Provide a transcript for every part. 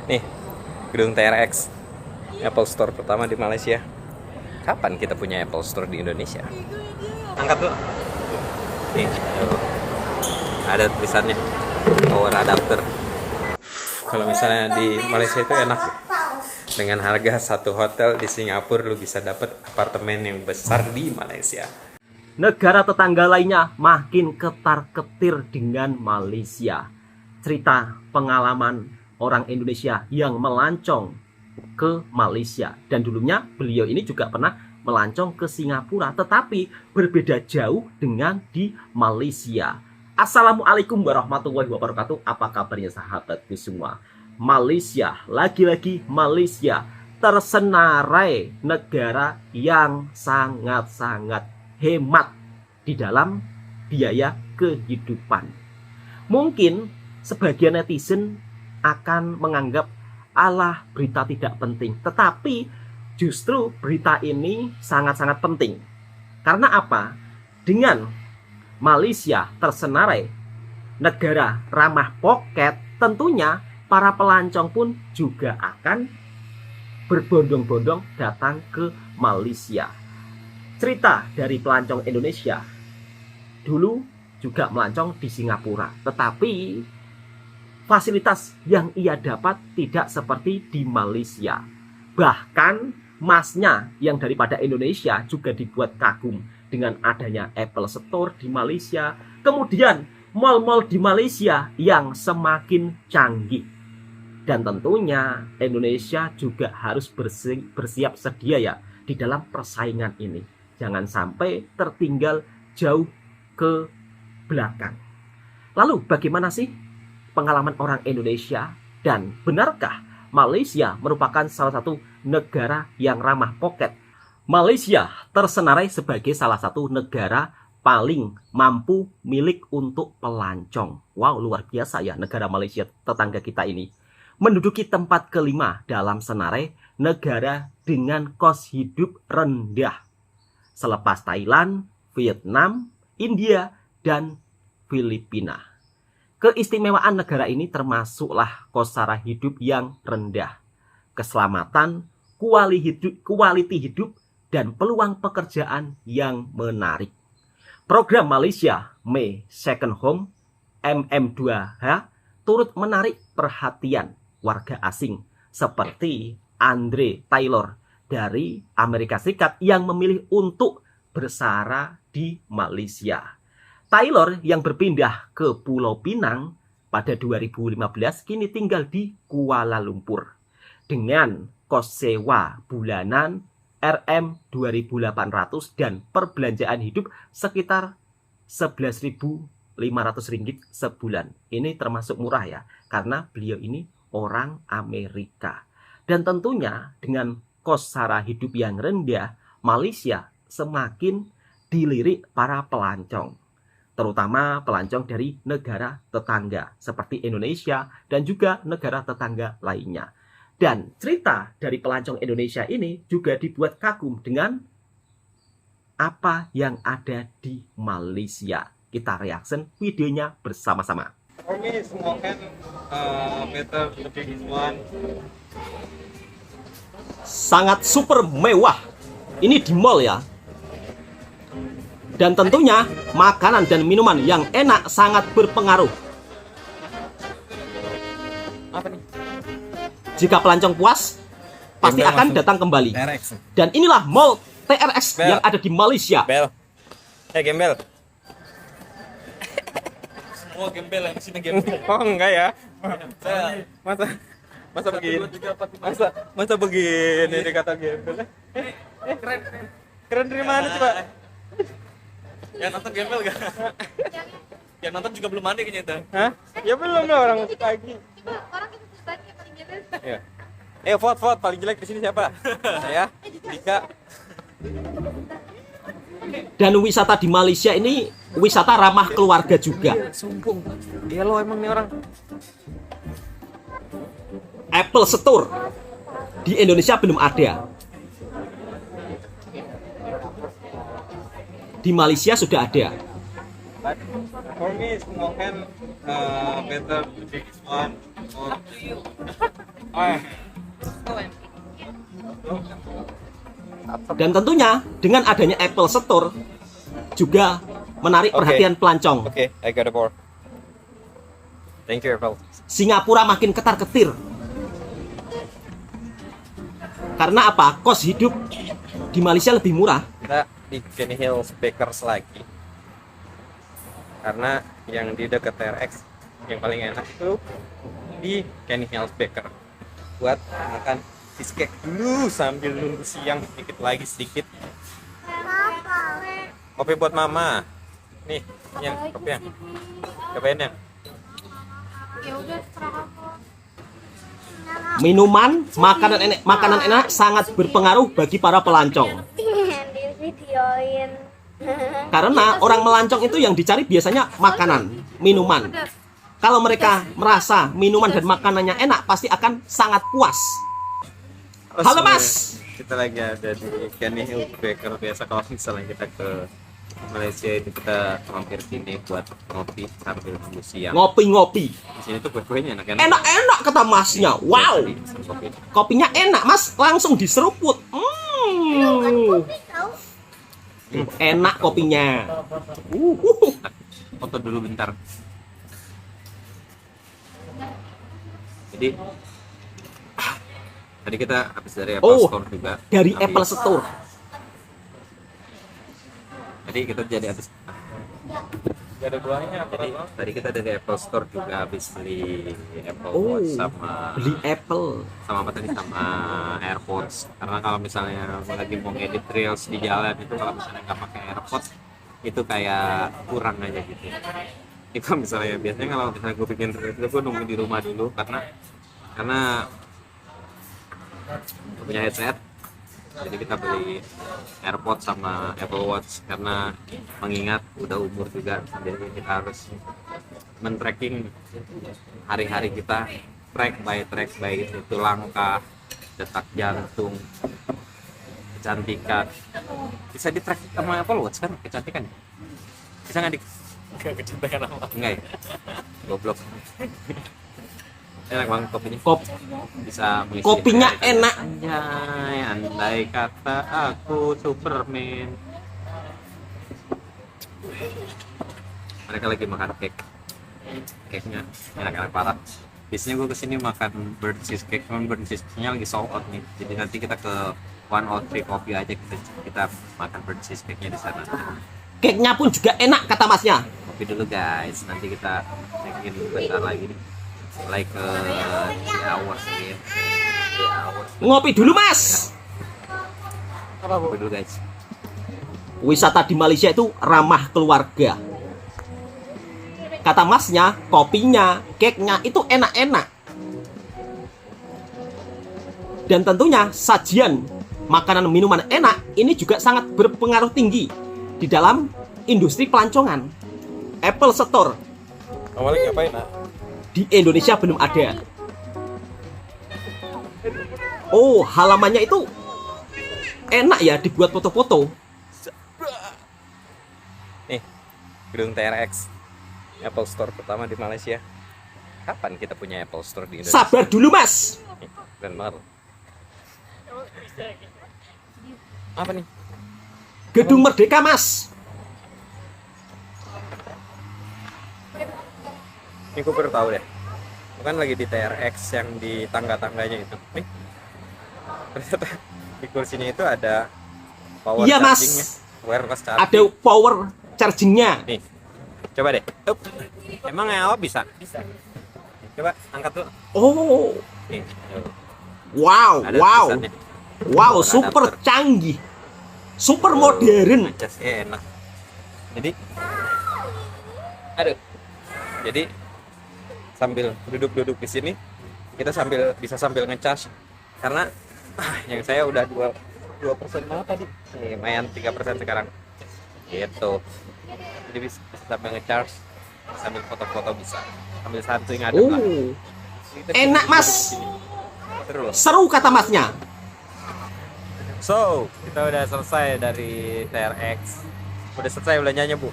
Nih, gedung TRX, Apple Store pertama di Malaysia. Kapan kita punya Apple Store di Indonesia? Angkat tuh. Nih, ada tulisannya power adapter. Kalau misalnya di Malaysia itu enak. Dengan harga satu hotel di Singapura lu bisa dapat apartemen yang besar di Malaysia. Negara tetangga lainnya makin ketar-ketir dengan Malaysia. Cerita pengalaman orang Indonesia yang melancong ke Malaysia. Dan dulunya beliau ini juga pernah melancong ke Singapura, tetapi berbeda jauh dengan di Malaysia. Assalamualaikum warahmatullahi wabarakatuh. Apa kabarnya sahabatku semua? Malaysia, lagi-lagi Malaysia tersenarai negara yang sangat-sangat hemat di dalam biaya kehidupan. Mungkin sebagian netizen akan menganggap alah berita tidak penting, tetapi justru berita ini sangat-sangat penting. Karena apa? Dengan Malaysia tersenarai negara ramah poket, tentunya para pelancong pun juga akan berbondong-bondong datang ke Malaysia. Cerita dari pelancong Indonesia dulu juga melancong di Singapura, tetapi fasilitas yang ia dapat tidak seperti di Malaysia. Bahkan masnya yang daripada Indonesia juga dibuat kagum dengan adanya Apple Store di Malaysia. Kemudian mal-mal di Malaysia yang semakin canggih. Dan tentunya Indonesia juga harus bersiap sedia ya di dalam persaingan ini. Jangan sampai tertinggal jauh ke belakang. Lalu bagaimana sih pengalaman orang Indonesia? Dan benarkah Malaysia merupakan salah satu negara yang ramah poket? Malaysia tersenarai sebagai salah satu negara paling mampu milik untuk pelancong. Wow, luar biasa ya negara Malaysia tetangga kita ini. Menduduki tempat kelima dalam senarai negara dengan kos hidup rendah. Selepas Thailand, Vietnam, India, dan Filipina. Keistimewaan negara ini termasuklah kos sara hidup yang rendah, keselamatan, quality hidup, dan peluang pekerjaan yang menarik. Program Malaysia May Second Home MM2H turut menarik perhatian warga asing seperti Andre Taylor dari Amerika Serikat yang memilih untuk bersara di Malaysia. Taylor yang berpindah ke Pulau Pinang pada 2015 kini tinggal di Kuala Lumpur dengan kos sewa bulanan Rm2.800 dan perbelanjaan hidup sekitar 11.500 ringgit sebulan. Ini termasuk murah ya, karena beliau ini orang Amerika. Dan tentunya dengan kos sara hidup yang rendah, Malaysia semakin dilirik para pelancong, terutama pelancong dari negara tetangga seperti Indonesia dan juga negara tetangga lainnya. Dan cerita dari pelancong Indonesia ini juga dibuat kagum dengan apa yang ada di Malaysia. Kita reaction videonya bersama-sama. For me, small can better the big one. Sangat super mewah. Ini di mall ya. Dan tentunya makanan dan minuman yang enak sangat berpengaruh. Apa nih? Jika pelancong puas, pasti Gembel akan masuk datang kembali. TRX. Dan inilah mall TRX Bel. yang ada di Malaysia. Bel. Gembel. Oh, gembel yang sini gembel. Oh, enggak ya. Saya Masa begini? Masa begini dikata gembel? keren. Keren dari mana coba? Yang nonton gembel gak? Yang nonton juga belum mandi kayaknya itu. Hah? Ya belum lah, orang masih pagi. Orang itu sebanyak yang paling gembel. Ya. Vote paling jelek di sini siapa? Saya, Dika. Dan wisata di Malaysia ini wisata ramah keluarga juga. Sumpung. Iya lo emang nih orang. Apple Store di Indonesia belum ada. Di Malaysia sudah ada. But for me, small can better the biggest one. Or Dan tentunya dengan adanya Apple Store juga menarik Oke. perhatian pelancong. Oke, I got a board. Thank you, Apple. Singapura makin ketar-ketir. Karena apa? Kos hidup di Malaysia lebih murah. Kita di Kenny Hills Bakers lagi. Karena yang di dekat TRX yang paling enak itu di Kenny Hills Baker. Buat makan cheesecake dulu sambil nunggu siang sedikit lagi sedikit. Kopi buat mama. Nih, yang kopi yang. Cobain yang. Ya udah terserah kamu. Minuman, makanan enak sangat berpengaruh bagi para pelancong. Di videoin. Karena orang melancong itu yang dicari biasanya makanan, minuman. Kalau mereka merasa minuman dan makanannya enak, pasti akan sangat puas. Halo Mas. Kita lagi ada di Kenny Hills Baker. Biasa kalau misalnya kita ke Malaysia itu kita mampir sini buat ngopi sambil nunggu siang. Ngopi-ngopi. Di sini tuh kue-kuenya enak-enak. Enak-enak kata Masnya. Wow. Tadi pesen kopi. Kopinya enak Mas, langsung diseruput. Enak kopinya. Foto dulu bentar. Jadi tadi kita habis dari Apple Oh, Store juga. dari Apple Store. Tadi kita jadi habis. Gak ada buahnya apa? Tadi kita dari Apple Store juga habis beli Apple Oh, Watch sama beli Apple. sama apa tadi sama AirPods. Karena kalau misalnya lagi mau ngedit reels di jalan itu kalau misalnya nggak pakai AirPods itu kayak kurang aja gitu. Itu misalnya biasanya kalau misalnya gue bikin reels itu gue nunggu di rumah dulu karena gue punya headset. Jadi kita beli AirPods sama Apple Watch karena mengingat udah umur juga, jadi kita harus men-tracking hari-hari kita track by itu langkah, detak jantung, kecantikan. Bisa di track sama Apple Watch kan kecantikan? Bisa nggak Gak kecintaan apa? enggak ya? Goblok. Enak banget kopinya. Bisa mengisi Kopinya hari-hari. enak. Anjay, andai kata aku Superman. Mereka lagi makan cake-nya enak-enak parah. Biasanya gue kesini makan bird cheesecake, cuman bird cheesecake-nya lagi sold out nih. Jadi nanti kita ke 103 Coffee aja kita makan bird cheesecake-nya di sana. Cake-nya pun juga enak kata Masnya. Kopi dulu guys, nanti kita checkin bentar lagi nih. Like 3 hours again. 3 hours. Ngopi dulu Mas. Kopi dulu guys. Wisata di Malaysia itu ramah keluarga. Kata Masnya, kopinya, cake-nya itu enak-enak. Dan tentunya sajian makanan minuman enak ini juga sangat berpengaruh tinggi di dalam industri pelancongan. Apple Store Awalnya ngapain nak? di Indonesia belum ada. Oh, halamannya itu enak ya dibuat foto-foto. Nih, gedung TRX Apple Store pertama di Malaysia. Kapan kita punya Apple Store di Indonesia? Sabar dulu Mas. Nih, keren banget. Apa nih? Gedung Merdeka Mas. Ini gue baru tahu deh. Bukan lagi di TRX yang di tangga-tangganya itu. Nih, ternyata di kursinya itu ada power Iya, Mas. chargingnya. Wireless charging. Ada power chargingnya. Nih, coba deh. Up. Emang yang awal bisa? Bisa. Coba angkat tuh. Oh, Nih, tuh. wow, Ada wow, tulisannya. wow, Ada super adapter. canggih, super modern. Ngecasnya enak. Jadi, aduh. Jadi sambil duduk-duduk di sini, kita bisa sambil ngecas. Karena yang saya udah 2% malah tadi. Nih, lumayan 3% sekarang. Gitu. Jadi bisa sambil ngecas, sambil foto-foto bisa. Sambil santuy ngadep lah. Oh, Kita enak, duduk Mas. di sini. Seru loh. seru kata Masnya. So, kita udah selesai dari TRX. Udah selesai belanjanya, Bu.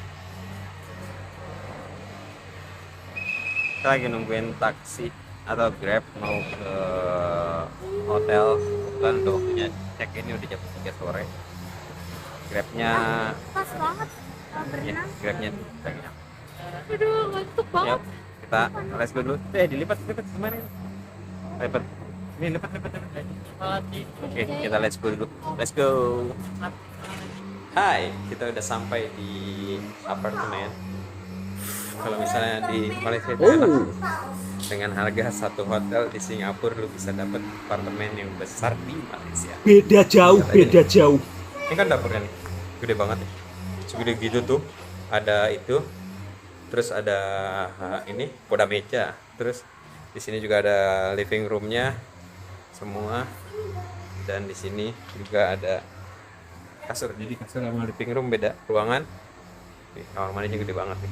Kita lagi nungguin taksi atau Grab mau ke hotel. Kan udah waktunya check in, udah jam 3 sore. Grabnya Pas banget ya, berenang. grabnya Aduh, ngantuk banget. yuk kita let's go dulu. Dilipat gimana ini? Lipat ini, lipat. Oke, kita let's go dulu, let's go. Hai, kita udah sampai di apartemen. Kalau misalnya di Malaysia itu enak. Dengan harga satu hotel di Singapura lu bisa dapat apartemen yang besar di Malaysia. Beda jauh, beda jauh. Ini kan dapurnya nih, gede banget nih, segede gitu tuh. Ada itu, terus ada ini poda meja, terus di sini juga ada living roomnya semua, dan di sini juga ada kasur. Jadi kasur sama living room beda ruangan. Nih, kamar mandinya gede banget nih,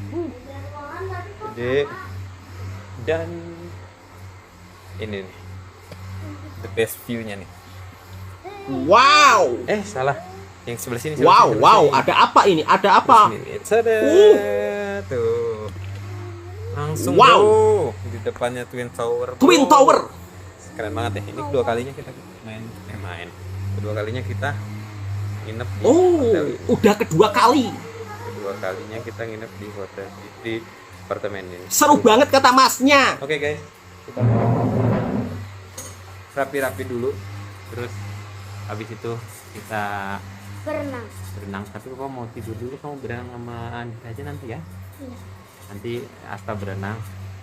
gede. Dan ini nih the best view-nya nih. Wow. Salah. Yang sebelah sini. Wow, sebelah wow, sini. ada apa ini? Ada apa? Tada. Tuh. Langsung Wow. bro, di depannya Twin Tower. Bro. Twin Tower. Keren banget ya. Ini kedua kalinya kita main. Kedua kalinya kita nginep di Oh, hotel ini. udah kedua kali. Kedua kalinya kita nginep di hotel di apartemen ini. Seru banget kata masnya. Oke guys, kita rapi-rapi dulu, terus habis itu kita berenang. Tapi kamu mau tidur dulu, kamu berenang sama Andika aja nanti ya. Iya. Nanti Asta berenang,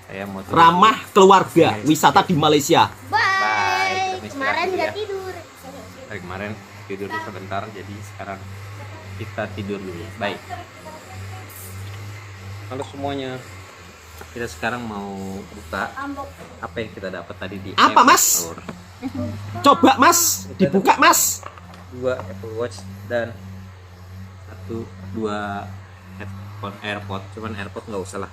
saya mau tidur. Ramah keluarga, wisata di Malaysia. Bye. Bye. Kemarin nggak tidur. Dari kemarin tidur sebentar, jadi sekarang kita tidur dulu. Baik. Halo semuanya. Kita sekarang mau buka apa yang kita dapat tadi di Apa, Apple Mas? Store. Coba Mas, dibuka Mas. 2 Apple Watch dan 2 headphone AirPod. Cuman AirPod nggak usah lah.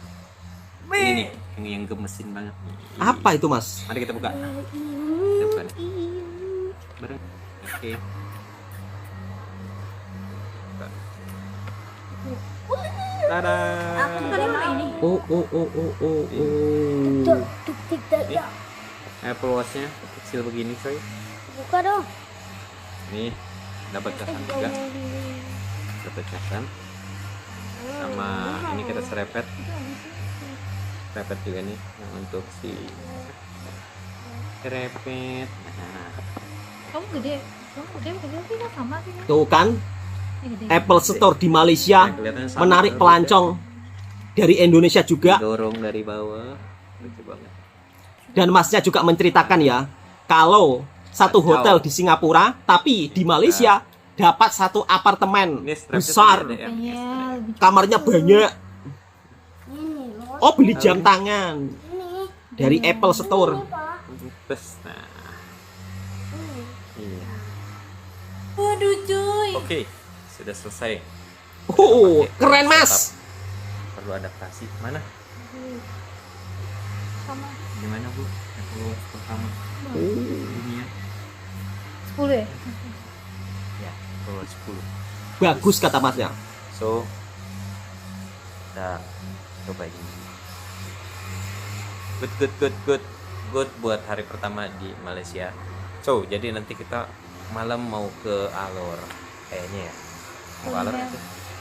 Ini nih yang gemesin banget. Apa itu Mas? Mari kita buka. Kita buka nih. Bareng. Oke. Buka. Tada. Oh. Nih, Apple Watch-nya kecil begini coy. Buka dong. Nih dapat casan juga. Dapat casan. Sama ini kita serepet juga nih yang untuk si serepet. Nah, Kamu gede sih kan sama sih kan? Tuh kan, Ini gede. Apple Store di Malaysia kelihatannya sama, menarik tapi pelancong dari Indonesia juga. dorong dari bawah. Lucu banget. Dan masnya juga menceritakan ya, kalau satu hotel di Singapura, tapi di Malaysia dapat satu apartemen Ini strapnya besar, tuh ada ya. Kayaknya lebih kamarnya banyak. Ini loh. Oh, beli jam tangan Ini. dari Apple Store. Terus, nah, iya. waduh cuy. Oke, sudah selesai. Oh, Pakai keren setup. Mas. Perlu adaptasi. Mana? Sama Gimana Bu? Apple Watch pertama dunia. 10 ya? Ya, Apple Watch 10. Bagus kata masnya. So, kita coba ini. Good buat hari pertama di Malaysia. So, jadi nanti kita malam mau ke Alor kayaknya ya. Mau ke Alor Boleh. aja?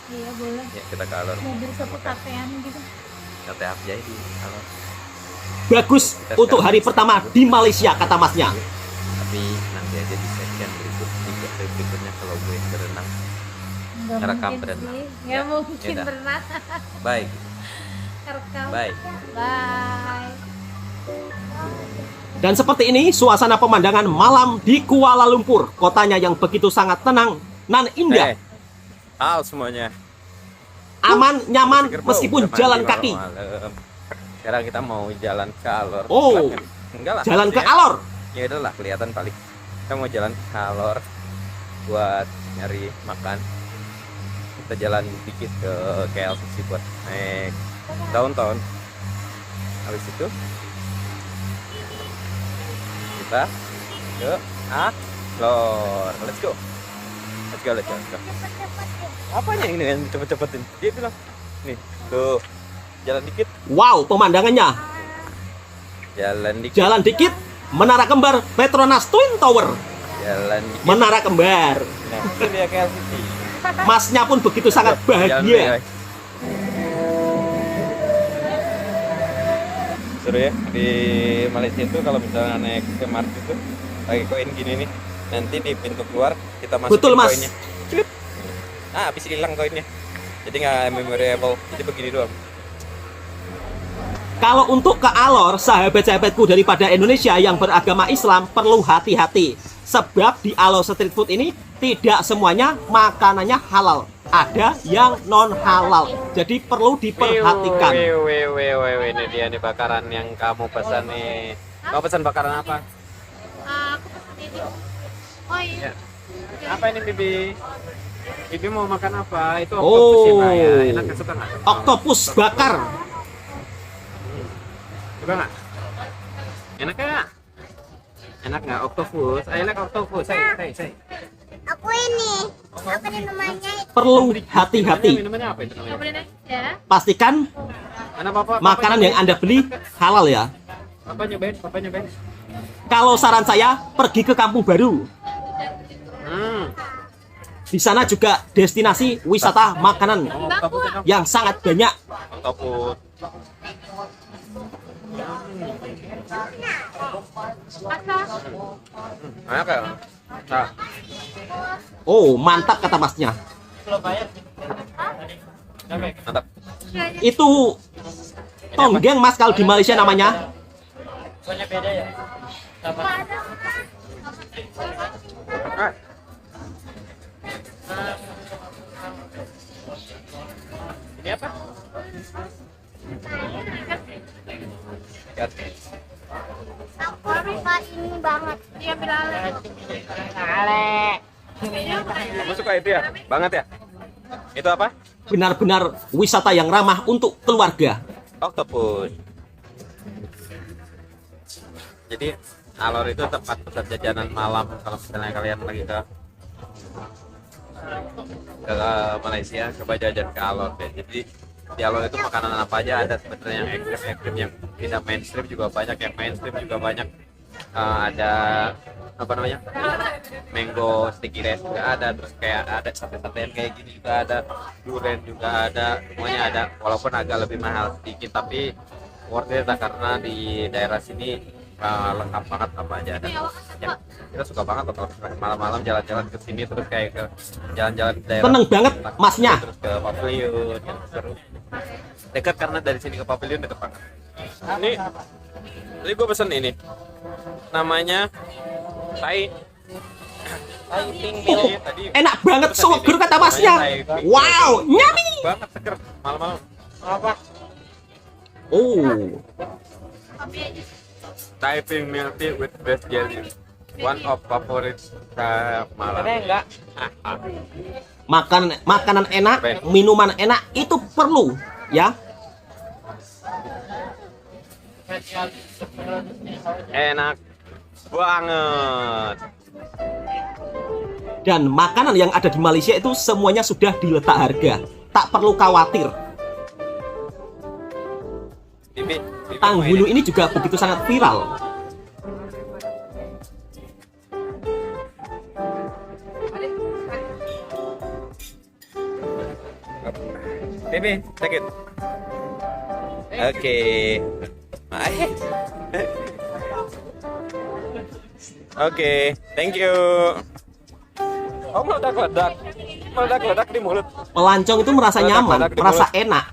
Iya boleh. Ya, kita ke Alor. Mobil seputartean gitu. Kita aja di Alor. Bagus untuk hari pertama di Malaysia kata masnya. Tapi nanti aja di section berikutnya kalau gue berenang. Nggak Ngerekam mungkin berenang. sih. Ya, Nggak mungkin yaudah. berenang. Bye. Rekam. Bye. Bye. Dan seperti ini suasana pemandangan malam di Kuala Lumpur, kotanya yang begitu sangat tenang nan indah, Halo semuanya. aman, nyaman Seger, bro. meskipun Udah jalan mandi kaki. malam-malam. Sekarang kita mau jalan ke Alor. Oh. Enggak lah. Jalan ke maksudnya, Alor. Ya udah lah, kelihatan paling. Kita mau jalan ke Alor buat nyari makan. Kita jalan dikit ke KLCC buat naik downtown. Habis itu kita ke Alor. Let's go. Apanya ini yang cepet-cepetin? Dia bilang, nih, tuh, jalan dikit, Wow, pemandangannya. jalan dikit. Jalan dikit, Menara kembar Petronas Twin Tower. Jalan. Menara kembar. Nah, itu dia KL City. Masnya pun begitu sangat Jalan deh, bahagia. guys. Seru ya di Malaysia itu kalau misalnya naik ke Mars itu pakai koin gini nih, nanti di pintu keluar kita masukin Betul, Mas. koinnya. Cilip. Nah, habis hilang koinnya. Jadi nggak memorable. Jadi begini doang. Kalau untuk ke Alor, sahabat-sahabatku daripada Indonesia yang beragama Islam perlu hati-hati. Sebab di Alor Street Food ini tidak semuanya makanannya halal. Ada yang non halal. Jadi perlu diperhatikan. Wih, ini dia nih bakaran yang kamu pesan nih. Kamu pesan bakaran apa? Aku pesan ini. Oh iya. Ya. Apa ini Bibi? Bibi mau makan apa? Itu Oh. oktopus ya, Pak, ya. Enak, suka nggak? Oktopus bakar. Suka nggak? Enak nggak? Enak nggak oktopus? I like oktopus. Say. Aku ini. Apa nih namanya? Perlu hati-hati. Minumannya apa itu namanya? Cobain aja. Pastikan Mana Papa? makanan yang Anda beli halal ya. Papa nyobain. Kalau saran saya, pergi ke Kampung Baru. Di sana juga destinasi wisata makanan Oktopus enak. yang sangat banyak. Oktopus. Enak ya? Nah, Oh, mantap kata masnya. mantap. Itu tonggeng mas kalau di Malaysia namanya. Ah. Ini apa? Ikat. Aku suka ini banget. Dia bilang Kamu suka itu ya? Banget ya? Itu apa? Benar-benar wisata yang ramah untuk keluarga. Oktopus. Jadi Alor itu tempat pusat jajanan malam kalau misalnya kalian lagi ke Malaysia, coba jajan ke Alor deh. Jadi di Alor itu makanan apa aja ada sebenarnya, yang ekstrim yang tidak mainstream juga banyak, yang mainstream juga banyak. Ada apa namanya, mango sticky rice juga ada, terus kayak ada sate-satean kayak gini juga ada, durian juga ada, semuanya ada, walaupun agak lebih mahal sedikit tapi worth it lah, karena di daerah sini lengkap banget apa aja ada ya. Kita suka banget loh kalau malam-malam jalan-jalan ke sini, terus kayak ke jalan-jalan ke daerah Seneng banget masnya. terus ke pavilion gitu, seru. Dekat karena dari sini ke pavilion dekat banget. Ini gue pesen ini namanya Thai Pink Milk. Tadi Enak banget, soger kata masnya. Wow, nyami. banget, seger malam-malam. Oh, Thai Pink Milk Tea with fresh jelly, one of favorite malam. Enggak. makanan enak, minuman enak itu perlu ya. Enak banget. Dan makanan yang ada di Malaysia itu semuanya sudah diletak harga. Tak perlu khawatir. Bibi Tanggulu ini juga begitu sangat viral. Bibi, sakit. Oke. Oke, thank you. Oh, meledak di mulut. Pelancong itu merasa nyaman, merasa enak,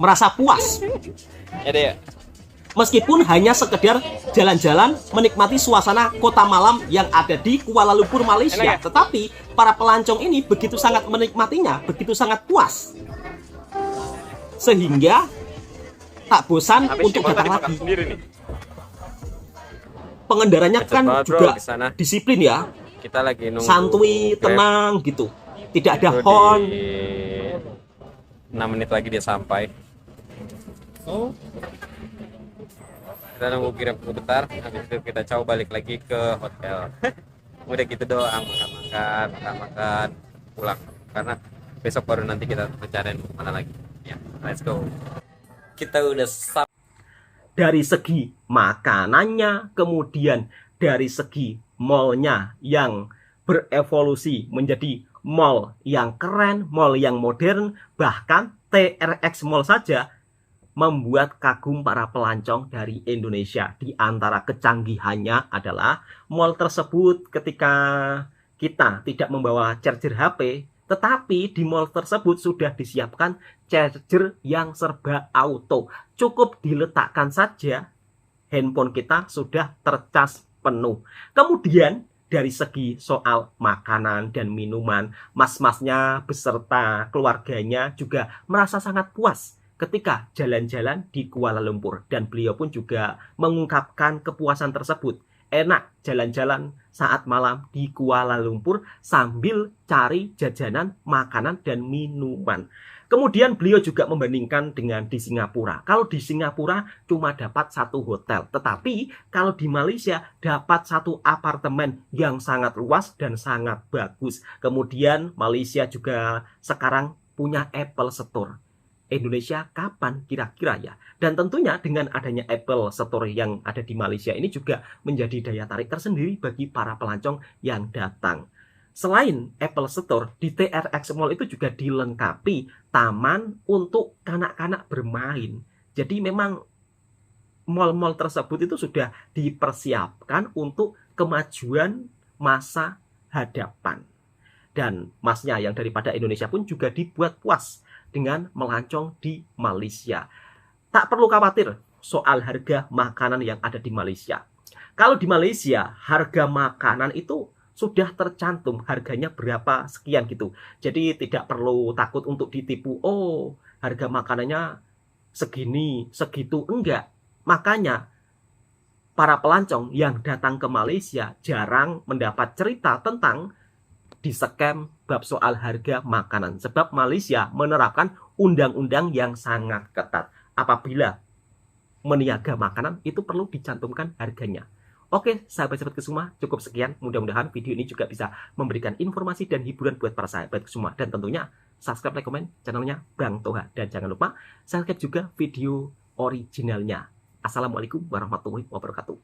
merasa puas. Ya deh. Ya. Meskipun hanya sekedar jalan-jalan menikmati suasana kota malam yang ada di Kuala Lumpur, Malaysia, Enak ya? tetapi para pelancong ini begitu sangat menikmatinya, begitu sangat puas, sehingga tak bosan Habis untuk Cipota datang dimakan lagi. sendiri nih. Pengendaranya Macet kan banget, bro, juga di sana. disiplin ya, Kita lagi nunggu santuy, Grab. tenang gitu, tidak ada Itu horn. di 6 menit lagi dia sampai. Kita nunggu Grab bentar, habis itu kita coba balik lagi ke hotel. Udah gitu doang, makan, pulang. Karena besok baru nanti kita rencanain mana lagi. Ya, let's go. Kita udah dari segi makanannya, kemudian dari segi mallnya yang berevolusi menjadi mall yang keren, mall yang modern, bahkan TRX Mall saja membuat kagum para pelancong dari Indonesia. Di antara kecanggihannya adalah mall tersebut ketika kita tidak membawa charger HP, tetapi di mall tersebut sudah disiapkan charger yang serba auto. Cukup diletakkan saja, handphone kita sudah tercas penuh. Kemudian dari segi soal makanan dan minuman, mas-masnya beserta keluarganya juga merasa sangat puas ketika jalan-jalan di Kuala Lumpur. Dan beliau pun juga mengungkapkan kepuasan tersebut. Enak jalan-jalan saat malam di Kuala Lumpur sambil cari jajanan, makanan, dan minuman. Kemudian beliau juga membandingkan dengan di Singapura. Kalau di Singapura cuma dapat satu hotel. Tetapi kalau di Malaysia dapat satu apartemen yang sangat luas dan sangat bagus. Kemudian Malaysia juga sekarang punya Apple Store. Indonesia kapan kira-kira ya? Dan tentunya dengan adanya Apple Store yang ada di Malaysia ini juga menjadi daya tarik tersendiri bagi para pelancong yang datang. Selain Apple Store, di TRX Mall itu juga dilengkapi taman untuk kanak-kanak bermain. Jadi memang mall-mall tersebut itu sudah dipersiapkan untuk kemajuan masa hadapan. Dan masnya yang daripada Indonesia pun juga dibuat puas dengan melancong di Malaysia. Tak perlu khawatir soal harga makanan yang ada di Malaysia. Kalau di Malaysia, harga makanan itu sudah tercantum harganya berapa sekian gitu. Jadi tidak perlu takut untuk ditipu. Oh, harga makanannya segini, segitu. Enggak. Makanya para pelancong yang datang ke Malaysia jarang mendapat cerita tentang di-scam bab soal harga makanan. Sebab Malaysia menerapkan undang-undang yang sangat ketat. Apabila meniaga makanan, itu perlu dicantumkan harganya. Oke, sahabat-sahabat Kesuma, cukup sekian. Mudah-mudahan video ini juga bisa memberikan informasi dan hiburan buat para sahabat Kesuma. Dan tentunya subscribe, like, komen channelnya Bang Toha. Dan jangan lupa subscribe juga video originalnya. Assalamualaikum warahmatullahi wabarakatuh.